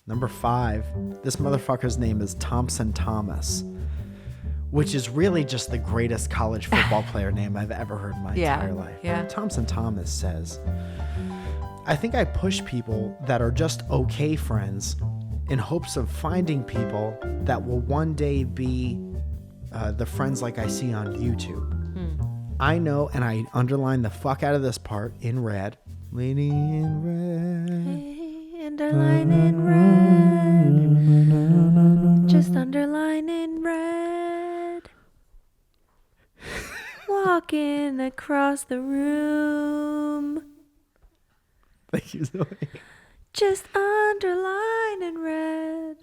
Number 5, this motherfucker's name is Thompson Thomas, which is really just the greatest college football player name I've ever heard in my entire life. Yeah. Thompson Thomas says, I think I push people that are just okay friends in hopes of finding people that will one day be the friends like I see on YouTube. I know, and I underline the fuck out of this part in red. Lady in red. Underline in red. Just underline in red. Walking across the room. Thank you, Zoe. Just underline in red.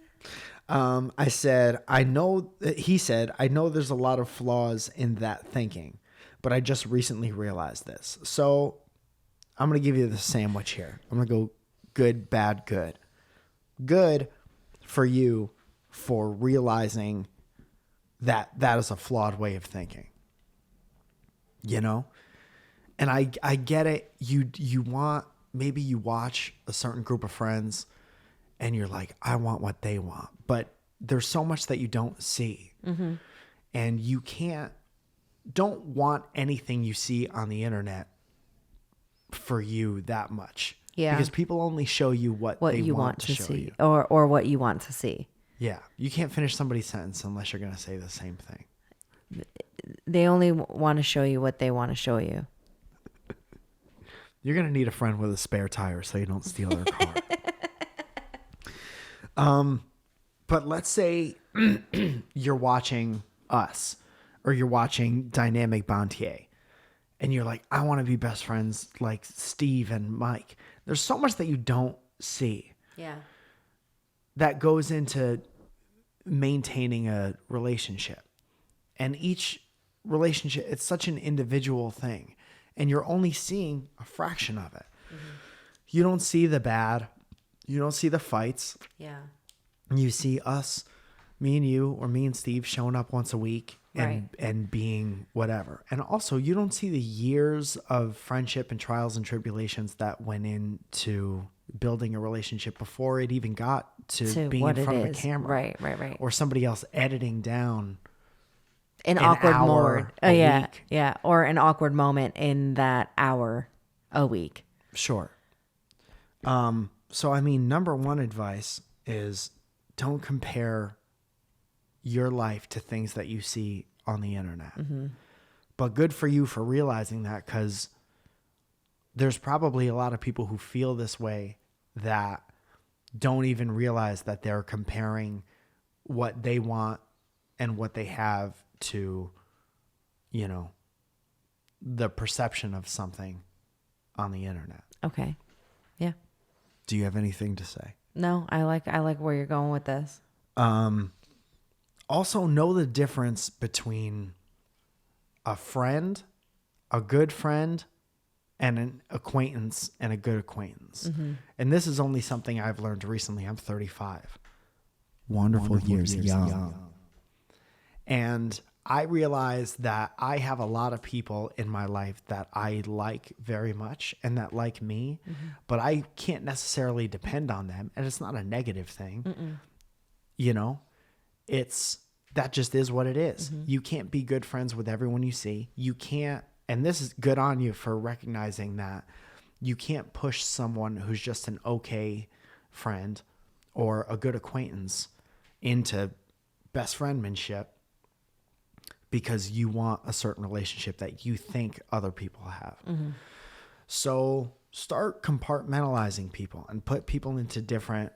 He said, I know there's a lot of flaws in that thinking, but I just recently realized this. So I'm going to give you the sandwich here. I'm going to go good, bad, good. Good for you for realizing that that is a flawed way of thinking. You know? And I get it. You want, maybe you watch a certain group of friends and you're like, I want what they want. But there's so much that you don't see. Mm-hmm. And you don't want anything you see on the internet for you that much. Yeah. Because people only show you what they you want to see you. or what you want to see. Yeah. You can't finish somebody's sentence unless you're going to say the same thing. They only want to show you what they want to show you. You're going to need a friend with a spare tire so you don't steal their car. But let's say you're watching us or you're watching Dynamic Bantier and you're like, I want to be best friends like Steve and Mike. There's so much that you don't see. Yeah. That goes into maintaining a relationship. And each relationship, it's such an individual thing. And you're only seeing a fraction of it. Mm-hmm. You don't see the bad. You don't see the fights. Yeah. You see us, me and you, or me and Steve showing up once a week and being whatever. And also, you don't see the years of friendship and trials and tribulations that went into building a relationship before it even got to being in front of a camera. Right. Or somebody else editing down an awkward moment. Week. Yeah. Or an awkward moment in that hour a week. Sure. So, I mean, number one advice is don't compare your life to things that you see on the internet. Mm-hmm. But good for you for realizing that, because there's probably a lot of people who feel this way that don't even realize that they're comparing what they want and what they have to, you know, the perception of something on the internet. Okay. Yeah. Do you have anything to say? No, I like where you're going with this. Also know the difference between a friend, a good friend, and an acquaintance and a good acquaintance. Mm-hmm. And this is only something I've learned recently. I'm 35. Wonderful years young. And I realize that I have a lot of people in my life that I like very much and that like me, but I can't necessarily depend on them. And it's not a negative thing. Mm-mm. You know, that just is what it is. Mm-hmm. You can't be good friends with everyone you see. You can't, and this is good on you for recognizing that you can't push someone who's just an okay friend or a good acquaintance into best friendmanship because you want a certain relationship that you think other people have. Mm-hmm. So start compartmentalizing people and put people into different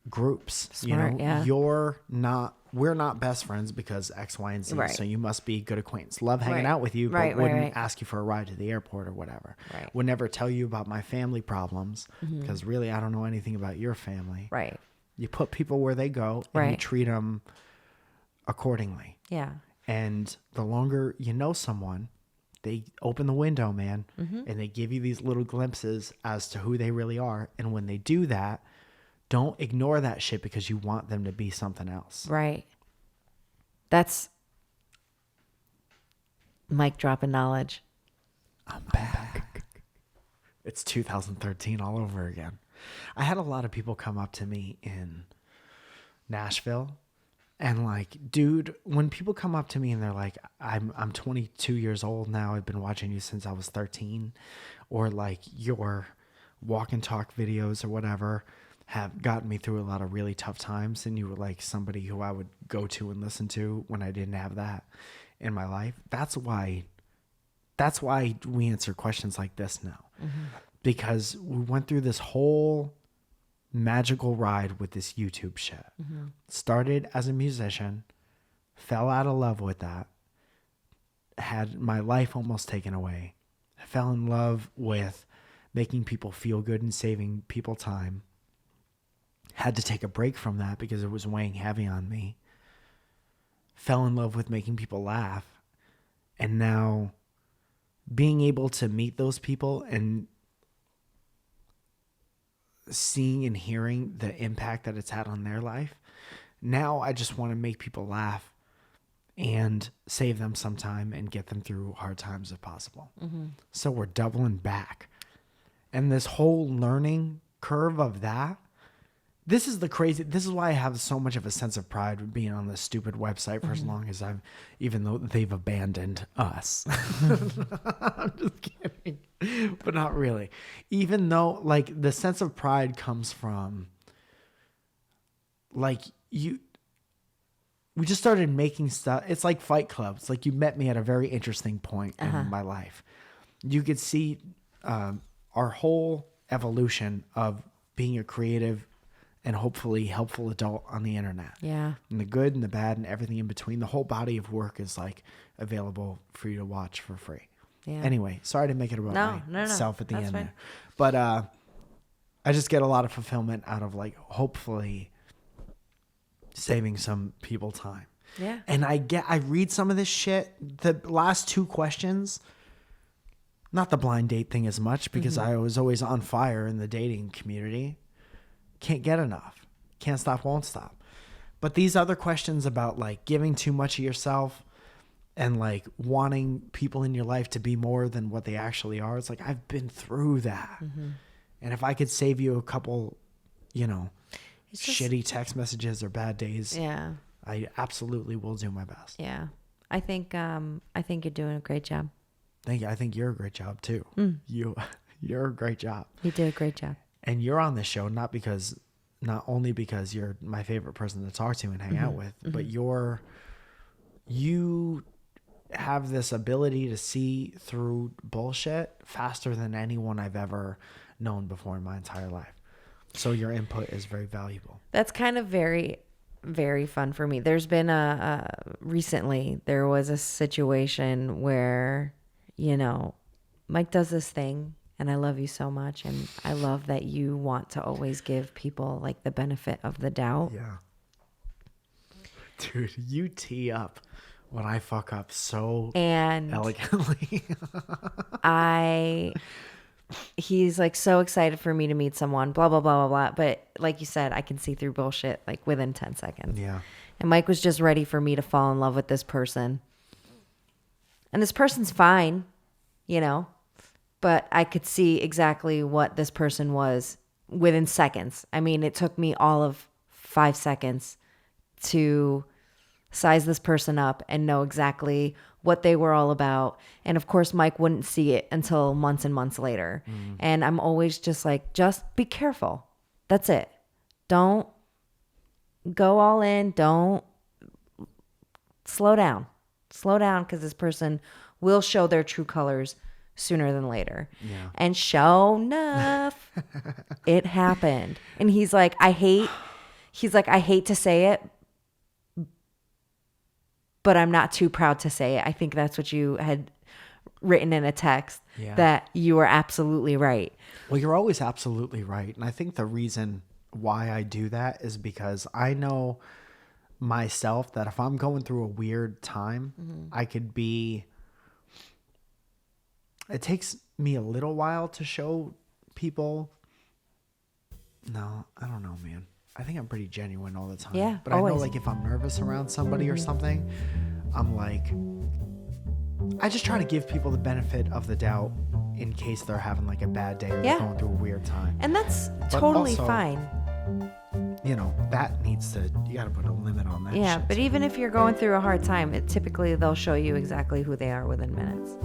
groups. Smart, We're not best friends because X, Y, and Z. Right. So you must be a good acquaintance. Love hanging out with you, but wouldn't ask you for a ride to the airport or whatever. Right. Would never tell you about my family problems because really I don't know anything about your family. Right. You put people where they go and you treat them accordingly. Yeah. And the longer you know someone, they open the window, man, and they give you these little glimpses as to who they really are. And when they do that, don't ignore that shit because you want them to be something else. Right. That's mic dropping knowledge. I'm back. It's 2013 all over again. I had a lot of people come up to me in Nashville, and like, dude, when people come up to me and they're like, I'm 22 years old now, I've been watching you since I was 13, or like your walk and talk videos or whatever have gotten me through a lot of really tough times, and you were like somebody who I would go to and listen to when I didn't have that in my life. That's why we answer questions like this now. Because we went through this whole magical ride with this YouTube shit. Started as a musician, fell out of love with that, had my life almost taken away, fell in love with making people feel good and saving people time, had to take a break from that because it was weighing heavy on me, fell in love with making people laugh, and now being able to meet those people and seeing and hearing the impact that it's had on their life. Now I just want to make people laugh and save them some time and get them through hard times if possible. So we're doubling back. And this whole learning curve of that, this is why I have so much of a sense of pride with being on this stupid website for as long as even though they've abandoned us. I'm just kidding. But not really. Even though, like, the sense of pride comes from, like, we just started making stuff. It's like Fight Club. It's like you met me at a very interesting point in my life. You could see our whole evolution of being a creative and hopefully helpful adult on the internet. Yeah. And the good and the bad and everything in between. The whole body of work is like available for you to watch for free. Yeah. Anyway, sorry to make it about myself at the That's end fine. there. But I just get a lot of fulfillment out of like hopefully saving some people time. Yeah. And I read some of this shit. The last two questions, not the blind date thing as much because I was always on fire in the dating community. Can't get enough. Can't stop, won't stop. But these other questions about like giving too much of yourself and like wanting people in your life to be more than what they actually are. It's like, I've been through that. And if I could save you a couple, shitty text messages or bad days, I absolutely will do my best. Yeah. I think you're doing a great job. Thank you. I think you're a great job too. You're a great job. You did a great job. And you're on this show not only because you're my favorite person to talk to and hang out with, but you have this ability to see through bullshit faster than anyone I've ever known before in my entire life. So your input is very valuable. That's kind of very, very fun for me. There's been recently there was a situation where, Mike does this thing and I love you so much. And I love that you want to always give people like the benefit of the doubt. Yeah. Dude, you tee up when I fuck up so elegantly. He's like so excited for me to meet someone, blah, blah, blah, blah, blah. But like you said, I can see through bullshit like within 10 seconds. Yeah. And Mike was just ready for me to fall in love with this person. And this person's fine, but I could see exactly what this person was within seconds. I mean, it took me all of 5 seconds to size this person up and know exactly what they were all about. And of course, Mike wouldn't see it until months and months later. And I'm always just like, just be careful. That's it. Don't go all in. Don't slow down. Slow down because this person will show their true colors sooner than later. Yeah. And sure enough, it happened. And he's like, I hate to say it, but I'm not too proud to say it. I think that's what you had written in a text, that you were absolutely right. Well, you're always absolutely right. And I think the reason why I do that is because I know myself that if I'm going through a weird time, it takes me a little while to show people. No, I don't know, man. I think I'm pretty genuine all the time. Yeah, but always. I know like if I'm nervous around somebody or something, I'm like, I just try to give people the benefit of the doubt in case they're having like a bad day or Yeah. they're going through a weird time. And that's But totally also, fine. You know, you got to put a limit on that. Yeah, shit. but even if you're going through a hard time, typically they'll show you exactly who they are within minutes.